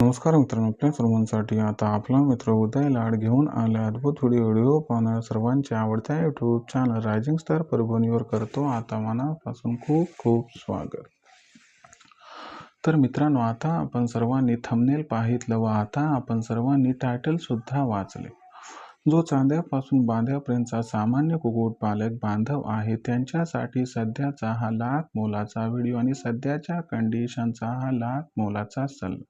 नमस्कार मित्रांनो, आपल्या सर्वांसाठी आता आपला मित्र उदय लाड घेऊन आला अद्भुत व्हिडिओ पाहणाऱ्या सर्वांच्या आवडत्या यूट्यूब चॅनल रायझिंग स्टार परभणीवर करतो आता मनापासून खूप खूप स्वागत। तर मित्रांनो, आता आपण सर्वांनी थंबनेल पाहितलं व आता आपण सर्वांनी टायटल सुद्धा वाचले। जो चांद्यापासून बांध्यापर्यंतचा सामान्य कुक्कुटपालक बांधव आहे त्यांच्यासाठी सध्याचा हा लाख मोलाचा व्हिडिओ आणि सध्याच्या कंडिशनचा हा लाख मोलाचा सल्ला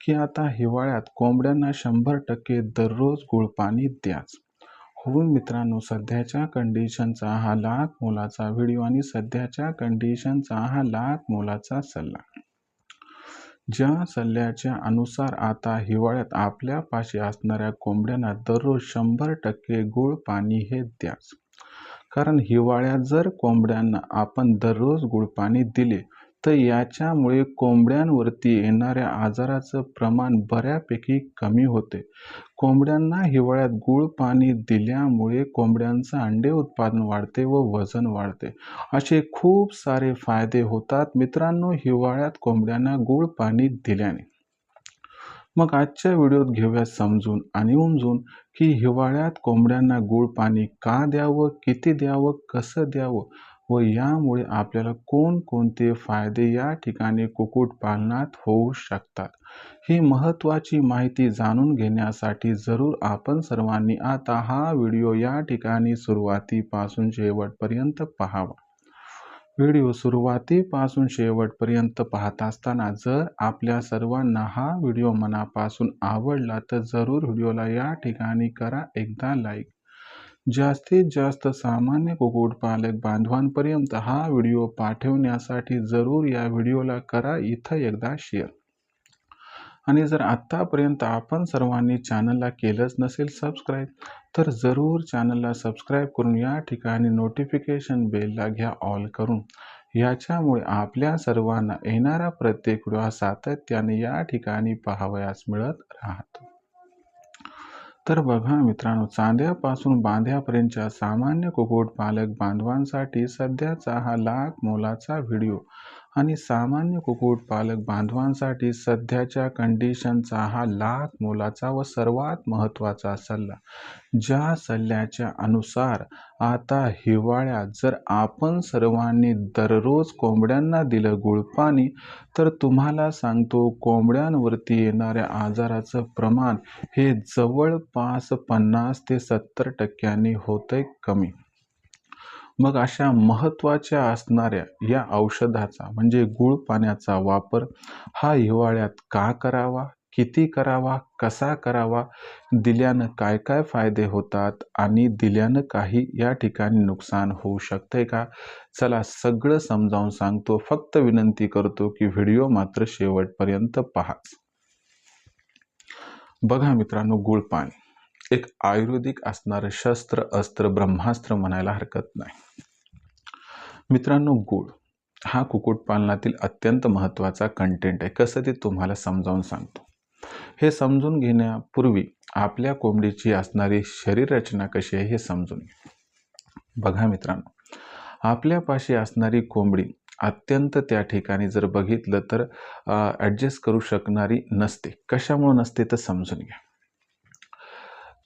की आता हिवाळ्यात कोंबड्यांना 100% दररोज गुळ पाणी द्याच। हो मित्रांनो, सध्याच्या कंडिशनचा हा लाख मोलाचा व्हिडिओ आणि सध्याच्या कंडिशनचा हा लाख मोलाचा सल्ला। ज्या सल्ल्याच्या अनुसार आता हिवाळ्यात आपल्यापाशी असणाऱ्या कोंबड्यांना दररोज 100% गुळ पाणी हे द्याच। कारण हिवाळ्यात जर कोंबड्यांना आपण दररोज गुळ पाणी दिले तर याच्यामुळे कोंबड्यांवरती येणाऱ्या आजाराचं प्रमाण बऱ्यापैकी कमी होते। कोंबड्यांना हिवाळ्यात गुळ पाणी दिल्यामुळे कोंबड्यांचं अंडे उत्पादन वाढते व वजन वाढते, असे खूप सारे फायदे होतात मित्रांनो हिवाळ्यात कोंबड्यांना गुळ पाणी दिल्याने। मग आजच्या व्हिडिओत घेऊया समजून आणि उमजून की हिवाळ्यात कोंबड्यांना गुळ पाणी का द्यावं, किती द्यावं, कसं द्यावं व यामुळे आपल्याला कोणकोणते फायदे या ठिकाणी कुक्कुटपालनात होऊ शकतात, ही महत्त्वाची माहिती जाणून घेण्यासाठी जरूर आपण सर्वांनी आता हा व्हिडिओ या ठिकाणी सुरुवातीपासून शेवटपर्यंत पाहावा। व्हिडिओ सुरुवातीपासून शेवटपर्यंत पाहत असताना जर आपल्या सर्वांना हा व्हिडिओ मनापासून आवडला तर जरूर व्हिडिओला या ठिकाणी करा एकदा लाईक। जास्तीत जास्त सामान्य कुक्कुटपालक बांधवांपर्यंत हा व्हिडिओ पाठवण्यासाठी जरूर या व्हिडिओला करा इथं एकदा शेअर। आणि जर आत्तापर्यंत आपण सर्वांनी चॅनलला केलंच नसेल सबस्क्राईब तर जरूर चॅनलला सबस्क्राईब करून या ठिकाणी नोटिफिकेशन बेलला घ्या ऑल करून। याच्यामुळे आपल्या सर्वांना येणारा प्रत्येक व्हिडिओ सातत्याने या ठिकाणी पाहावयास मिळत राहतो। तर बघा मित्रांनो, चांद्यापासून बांध्यापर्यंतच्या सामान्य कुक्कुटपालक बांधवांसाठी सध्याचा हा लाख मोलाचा व्हिडिओ आणि सामान्य कुक्कुटपालक बांधवांसाठी सध्याच्या कंडिशनचा हा लाख मोलाचा व सर्वात महत्त्वाचा सल्ला। ज्या सल्ल्याच्या अनुसार आता हिवाळ्यात जर आपण सर्वांनी दररोज कोंबड्यांना दिलं गुळपाणी तर तुम्हाला सांगतो कोंबड्यांवरती येणाऱ्या आजाराचं प्रमाण हे जवळपास 50 ते 70% होतंय कमी। मग अशा महत्त्वाच्या असणाऱ्या या औषधाचा म्हणजे गुळ पाण्याचा वापर हा हिवाळ्यात का करावा, किती करावा, कसा करावा, दिल्यानं काय काय फायदे होतात आणि दिल्यानं काही या ठिकाणी नुकसान होऊ शकते का, चला सगळं समजावून सांगतो। फक्त विनंती करतो की व्हिडिओ मात्र शेवटपर्यंत पाहाच। बघा मित्रांनो, गुळ पाणी एक आयुर्वेदिक असणारं शस्त्र अस्त्र ब्रह्मास्त्र म्हणायला हरकत नाही। मित्रांनो, गुळ हा कुक्कुटपालनातील अत्यंत महत्त्वाचा कंटेंट आहे। कसं ते तुम्हाला समजावून सांगतो। हे समजून घेण्यापूर्वी आपल्या कोंबडीची असणारी शरीर रचना कशी आहे हे समजून घ्या। बघा मित्रांनो, आपल्यापाशी असणारी कोंबडी अत्यंत त्या ठिकाणी जर बघितलं तर ॲडजस्ट करू शकणारी नसते। कशामुळे नसते तर समजून घ्या।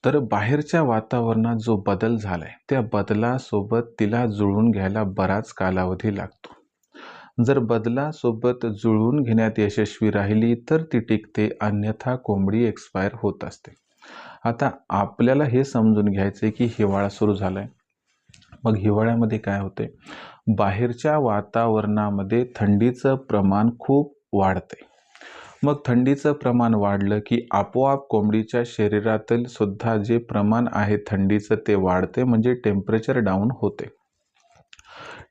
तर बाहेरच्या वातावरणात जो बदल झालाय त्या बदलासोबत तिला जुळवून घ्यायला बराच कालावधी लागतो। जर बदलासोबत जुळवून घेण्यात यशस्वी राहिली तर ती टिकते, अन्यथा कोंबडी एक्सपायर होत असते। आता आपल्याला हे समजून घ्यायचे की हिवाळा सुरू झालाय। मग हिवाळ्यामध्ये काय होते, बाहेरच्या वातावरणामध्ये थंडीचं प्रमाण खूप वाढते। मग थंडीचं प्रमाण वाढलं की आपोआप कोंबडीच्या शरीरातील सुद्धा जे प्रमाण आहे थंडीचं ते वाढते, म्हणजे टेम्परेचर डाऊन होते।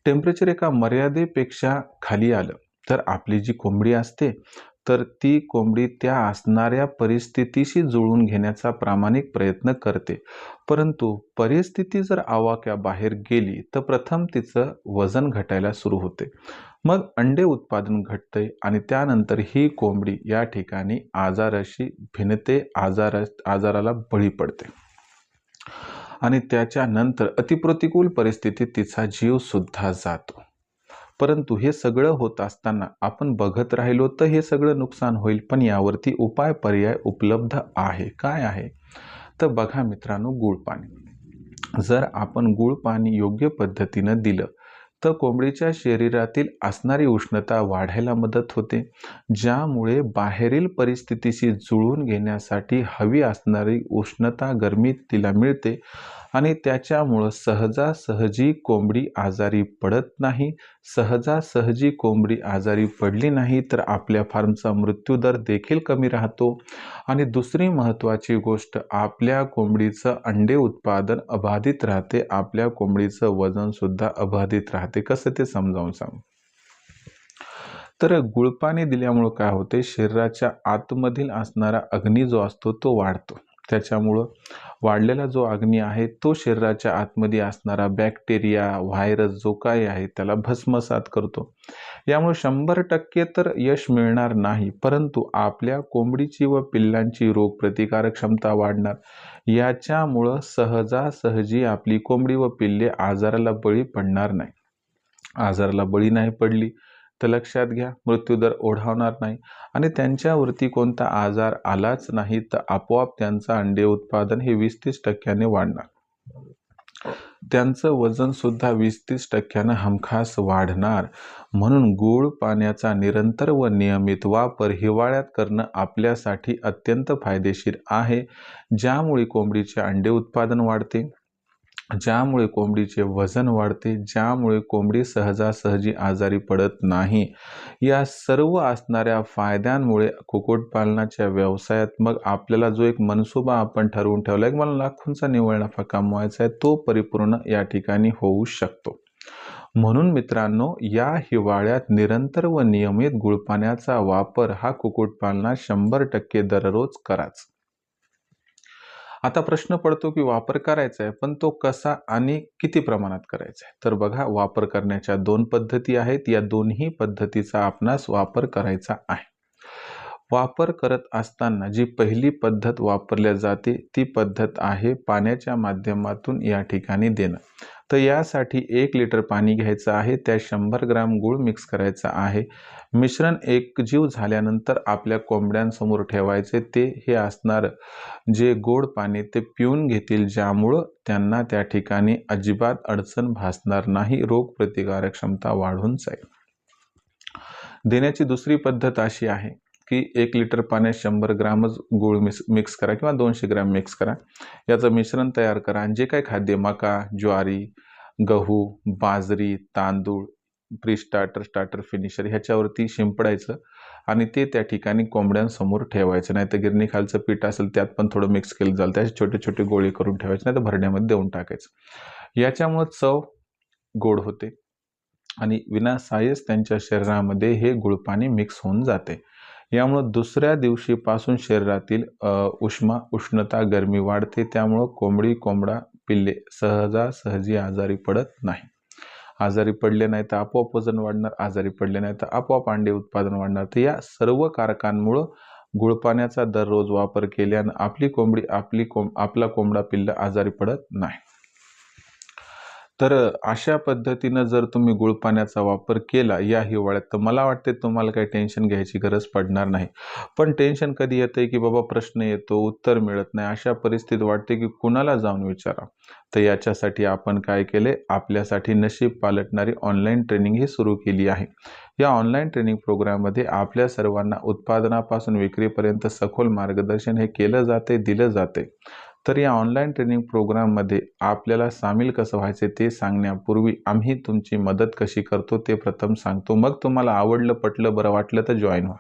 टेम्परेचर एका मर्यादेपेक्षा खाली आलं तर आपली जी कोंबडी असते तर ती कोंबडी त्या असणाऱ्या परिस्थितीशी जुळवून घेण्याचा प्रामाणिक प्रयत्न करते। परंतु परिस्थिती जर आवाक्याबाहेर गेली तर प्रथम तिचं वजन घटायला सुरू होते, मग अंडे उत्पादन घटते आणि त्यानंतर ही कोंबडी या ठिकाणी आजाराशी भिनते, आजाराला बळी पडते आणि त्याच्यानंतर अतिप्रतिकूल परिस्थितीत तिचा जीव सुद्धा जातो। परंतु हे सगळं होत असताना आपण बघत राहिलो तर हे सगळं नुकसान होईल. पण यावरती उपाय पर्याय उपलब्ध आहे. काय आहे? तर बघा मित्रांनो, गूळ पाणी. जर आपण गूळ पाणी योग्य पद्धतीनं दिलं तर कोंबडीच्या शरीरातील असणारी उष्णता वाढायला मदत होते, ज्यामुळे बाहेरील परिस्थितीशी जुळवून घेण्यासाठी हवी असणारी उष्णता गरमी तिला मिळते आणि त्याच्यामुळं सहजासहजी कोंबडी आजारी पडत नाही. सहजासहजी कोंबडी आजारी पडली नाही तर आपल्या फार्मचा मृत्यूदर देखील कमी राहतो. आणि दुसरी महत्त्वाची गोष्ट, आपल्या कोंबडीचं अंडे उत्पादन अबाधित राहते, आपल्या कोंबडीचं वजनसुद्धा अबाधित राहते. कसं ते समजावून सांगू. तर गुळपाणी दिल्यामुळं काय होते, शरीराच्या आतमधील असणारा अग्नी जो असतो तो वाढतो. त्याच्यामुळं वाढलेला जो अग्नी आहे तो शरीराच्या आतमध्ये असणारा बॅक्टेरिया, व्हायरस जो काही आहे त्याला भस्मसात करतो. यामुळे 100% तर यश मिळणार नाही, परंतु आपल्या कोंबडीची व पिल्लांची रोगप्रतिकारक क्षमता वाढणार. याच्यामुळं सहजासहजी आपली कोंबडी व पिल्ले आजाराला बळी पडणार नाही. आजाराला बळी नाही पडली तर लक्षात घ्या, मृत्यूदर ओढावणार नाही आणि त्यांच्यावरती कोणता आजार आलाच नाही तर आपोआप त्यांचं अंडे उत्पादन हे 20-30% वाढणार. त्यांचं वजन सुद्धा 20-30% हमखास वाढणार. म्हणून गूळ पाण्याचा निरंतर व नियमित वापर हिवाळ्यात करणं आपल्यासाठी अत्यंत फायदेशीर आहे, ज्यामुळे कोंबडीचे अंडे उत्पादन वाढते, ज्यामुळे कोंबडीचे वजन वाढते, ज्यामुळे कोंबडी सहजासहजी आजारी पडत नाही. या सर्व असणाऱ्या फायद्यांमुळे कुक्कुटपालनाच्या व्यवसायात मग आपल्याला जो एक मनसुबा आपण ठरवून ठेवला आहे, मला लाखोंचा निव्वळ नफा कमवायचा आहे, तो परिपूर्ण या ठिकाणी होऊ शकतो. म्हणून मित्रांनो, या हिवाळ्यात निरंतर व नियमित गुळपाण्याचा वापर हा कुक्कुटपालनात 100% दररोज कराच. आता प्रश्न पडतो की वापर करायचा आहे, पण तो कसा आणि किती प्रमाणात करायचा आहे? तर बघा, वापर करण्याच्या 2 पद्धती आहेत. या दोन्ही पद्धतीचा आपणास वापर करायचा आहे. वापर करत असताना जी पहिली पद्धत वापरल्या जाते ती पद्धत आहे पाण्याच्या माध्यमातून या ठिकाणी देणं. तर यासाठी 1 लिटर पाणी घ्यायचं आहे, त्यात 100 ग्रॅम गूळ मिक्स करायचा आहे. मिश्रण एकजीव झाल्यानंतर आपल्या कोंबड्यांसमोर ठेवायचे. ते हे असणार जे गोड पाणी ते पिऊन घेतील, ज्यामुळं त्यांना त्या ठिकाणी अजिबात अडचण भासणार नाही, रोगप्रतिकारक क्षमता वाढून जाईल. देण्याची दुसरी पद्धत अशी आहे की 1 लिटर पाण्यात 100 ग्रॅमच गूळ मिक्स करा किंवा 200 ग्रॅम मिक्स करा. याचं मिश्रण तयार करा आणि जे काही खाद्य मका, ज्वारी, गहू, बाजरी, तांदूळ, प्री स्टार्टर, स्टार्टर, फिनिशर ह्याच्यावरती शिंपडायचं आणि ते त्या ठिकाणी कोंबड्यांसमोर ठेवायचं. नाही तर गिरणीखालचं पीठ असेल त्यात पण थोडं मिक्स केलं जाईल, त्याचे छोटे छोटे गोळे करून ठेवायचे, नाही तर भरण्यामध्ये देऊन टाकायचं. याच्यामुळे चव गोड होते आणि विनासायस त्यांच्या शरीरामध्ये हे गुळपाणी मिक्स होऊन जाते. यामुळे दुसऱ्या दिवशीपासून शरीरातील उष्णता गरमी वाढते, त्यामुळं कोंबडा पिल्ले सहजासहजी आजारी पडत नाही. आजारी पडले नाही तर आपोआप वजन वाढणार, आजारी पडले नाही तर आपोआप अंडे उत्पादन वाढणार. तर या सर्व कारकांमुळं गुळपाण्याचा दररोज वापर केल्यानं आपली कोंबडी आपला कोंबडा पिल्ला आजारी पडत नाही. तर अशा पद्धतीनं जर तुम्ही गुळपाण्याचा वापर केला या हिवाळ्यात तर मला वाटते तुम्हाला काही टेन्शन घ्यायची गरज पडणार नाही. पण टेन्शन कधी येतंय की बाबा प्रश्न येतो, उत्तर मिळत नाही, अशा परिस्थितीत वाटते की कुणाला जाऊन विचारा. तर याच्यासाठी आपण काय केले, आपल्यासाठी नशीब पालटणारी ऑनलाईन ट्रेनिंग ही सुरू केली आहे. या ऑनलाईन ट्रेनिंग प्रोग्राममध्ये आपल्या सर्वांना उत्पादनापासून विक्रीपर्यंत सखोल मार्गदर्शन हे केलं जाते, दिलं जाते. तर या ऑनलाईन ट्रेनिंग प्रोग्राममध्ये आपल्याला सामील कसं व्हायचे ते सांगण्यापूर्वी आम्ही तुमची मदत कशी करतो ते प्रथम सांगतो. मग तुम्हाला आवडलं, पटलं, बरं वाटलं तर जॉईन व्हा.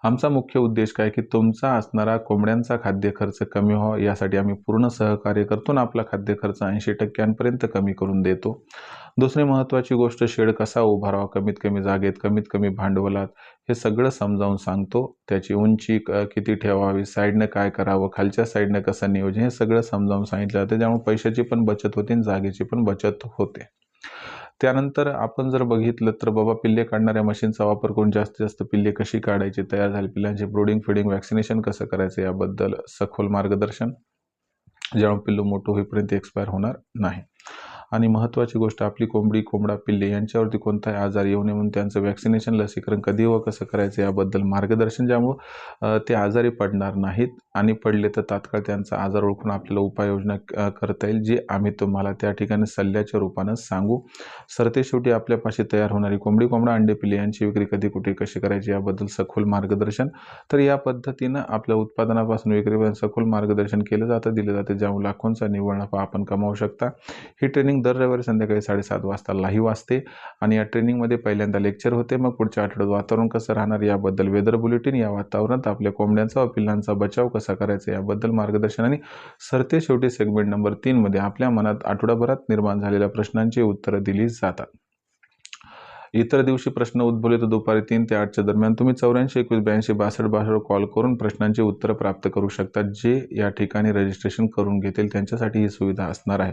आमचा मुख्य उद्देश काय की तुमचा असणारा कोंबड्यांचा खाद्य खर्च कमी व्हावा, यासाठी आम्ही पूर्ण सहकार्य करतो आणि आपला खाद्य खर्च 80% कमी करून देतो. दुसरी महत्त्वाची गोष्ट, शेड कसा उभारावा कमीत कमी जागेत, कमीत कमी भांडवलात, हे सगळं समजावून सांगतो. त्याची उंची किती ठेवावी, साईडनं काय करावं, खालच्या साईडनं कसं नियोजन, हे सगळं समजावून सांगितलं जातं. त्यामुळे पैशाची पण बचत होते आणि जागेची पण बचत होते. त्यानंतर आपण जर बघितलं तर बाबा, पिल्ले काढणाऱ्या मशीनचा वापर करून जास्तीत जास्त पिल्ले कशी काढायची, तयार झाली पिल्लांचे ब्रोडिंग, फिडिंग, वॅक्सिनेशन कसं करायचं याबद्दल सखोल मार्गदर्शन, जेव्हा पिल्लू मोठं होईपर्यंत एक्सपायर होणार नाही. आणि महत्त्वाची गोष्ट, आपली कोंबडी, कोंबडा, पिल्ले यांच्यावरती कोणताही आजार येऊ नये म्हणून त्यांचं वॅक्सिनेशन, लसीकरण कधी व कसं करायचं याबद्दल मार्गदर्शन, ज्यामुळं ते आजारी पडणार नाहीत आणि पडले तर तात्काळ त्यांचा आजार ओळखून आपल्याला उपाययोजना करता येईल, जे आम्ही तुम्हाला त्या ठिकाणी सल्ल्याच्या रूपानं सांगू. सरतेशेवटी आपल्यापाशी तयार होणारी कोंबडी, कोंबडा, अंडे, पिल्ले यांची विक्री कधी, कुठे, कशी करायची याबद्दल सखोल मार्गदर्शन. तर या पद्धतीनं आपल्या उत्पादनापासून विक्रीपर्यंत सखोल मार्गदर्शन केलं जातं, दिलं जातं, ज्यामुळे लाखोंचा निव्वळ नफा आपण कमावू शकता. ही ट्रेनिंग दर रविवारी संध्याकाळी 7:30 वाजता लाईव्ह असते आणि या ट्रेनिंगमध्ये पहिल्यांदा लेक्चर होते, मग पुढच्या आठवड्यात वातावरण कसं राहणार याबद्दल वेदर बुलेटिन, या वातावरणात आपल्या कोंबड्यांचा व पिल्लांचा बचाव कसा करायचा याबद्दल मार्गदर्शन आणि सरते शेवटी सेगमेंट नंबर 3 मध्ये आपल्या मनात आठवडाभरात निर्माण झालेल्या प्रश्नांची उत्तरं दिली जातात. इतर दिवशी प्रश्न उद्भवले तर दुपारी 3 ते 8च्या दरम्यान तुम्ही 84 21 82 62 कॉल करून प्रश्नांची उत्तरं प्राप्त करू शकता. जे या ठिकाणी रजिस्ट्रेशन करून घेतील त्यांच्यासाठी ही सुविधा असणार आहे.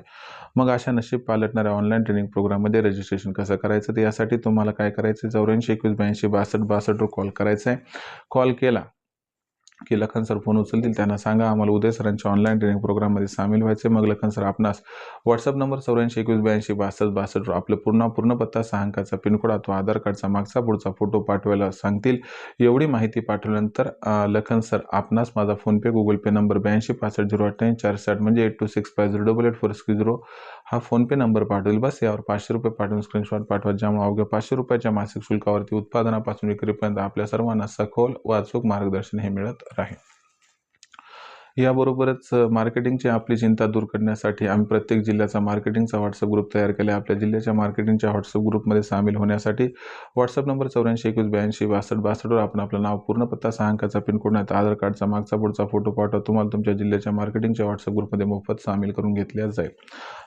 मग अशा नशीब पालटणाऱ्या ऑनलाईन ट्रेनिंग प्रोग्राममध्ये रजिस्ट्रेशन कसं करायचं, तर यासाठी तुम्हाला काय करायचं, 84 21 82 62 62वर कॉल करायचा आहे. कॉल केला की लखन सर फोन उचलतील, त्यांना सांगा आम्हाला उदय सरांच्या ऑनलाईन ट्रेनिंग प्रोग्राममध्ये सामील व्हायचे. मग लखन सर आपणास व्हॉट्सअप नंबर 84 21 82 62 62 आपलं पूर्ण पत्ता, 6 अंकाचा पिनकोड अथवा आधार कार्डचा मागचा पुढचा फोटो पाठवायला सांगतील. एवढी माहिती पाठवल्यानंतर लखन सर आपणास माझा फोनपे, गुगल पे नंबर 82 65 088 460 म्हणजे 8265088460 हा फोनपे नंबर पाठवेल. बस यावर 500 रुपये पाठवून स्क्रीनशॉट पाठवा, ज्यामुळे अवघ्या 500 रुपयाच्या मासिक शुल्कावरती उत्पादनापासून विक्रीपर्यंत आपल्या सर्वांना सखोल व अचूक मार्गदर्शन हे मिळत राहील. याबरोबरच मार्केटिंगची आपली चिंता दूर करण्यासाठी आम्ही प्रत्येक जिल्ह्याचा मार्केटिंगचा व्हॉट्सअप ग्रुप तयार केला. आपल्या जिल्ह्याच्या मार्केटिंगच्या व्हॉट्सअप ग्रुपमध्ये सामील होण्यासाठी व्हॉट्सअप नंबर 84 21 82 62 62वर आपण आपलं नाव, पूर्ण पत्ता, 6 अंकाचा पिनकोड नाही तर आधार कार्डचा मागचा पुढचा फोटो पाठवा. तुम्हाला तुमच्या जिल्ह्याच्या मार्केटिंगच्या व्हॉट्सअप ग्रुपमध्ये मोफत सामील करून घेतल्या जाईल.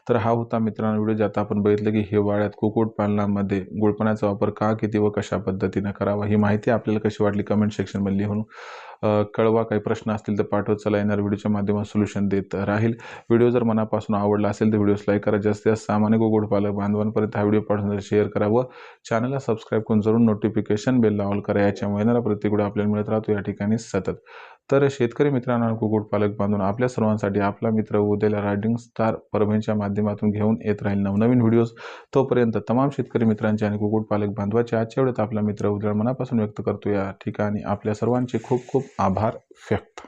तर हा होता मित्रांनो व्हिडिओ, ज्यात आपण बघितलं की हिवाळ्यात कुक्कुटपालनामध्ये गुळपणाचा वापर का, किती व कशा पद्धतीने करावा. ही माहिती आपल्याला कशी वाटली कमेंट सेक्शनमध्ये लिहून कळवा. काही प्रश्न असतील तर पाठवत चला, येणार व्हिडिओच्या माध्यमातून सोल्युशन देत राहील. व्हिडिओ जर मनापासून आवडला असेल तर व्हिडिओस लाईक करा. जास्तीत जास्त सामान्य कुक्कुटपालक बांधवांपर्यंत हा व्हिडिओ पाठवून शेअर करा व चॅनलला सबस्क्राईब करून जरूर नोटिफिकेशन बेलला ऑल करा. याच्यामुळे येणारा प्रत्येक व्हिडिओ आपल्याला मिळत राहतो या ठिकाणी सतत. तर शेतकरी मित्रांनो, कुक्कुटपालक बांधून आपल्या सर्वांसाठी आपला मित्र उद्याला रायझिंग स्टार परभणीच्या माध्यमातून घेऊन येत राहील नवनवीन व्हिडिओज. तोपर्यंत तमाम शेतकरी मित्रांचे आणि कुक्कुटपालक बांधवाचे आजच्या वेळेत आपला मित्र उद्या मनापासून व्यक्त करतो. या ठिकाणी आपल्या सर्वांचे खूप खूप आभार व्यक्त.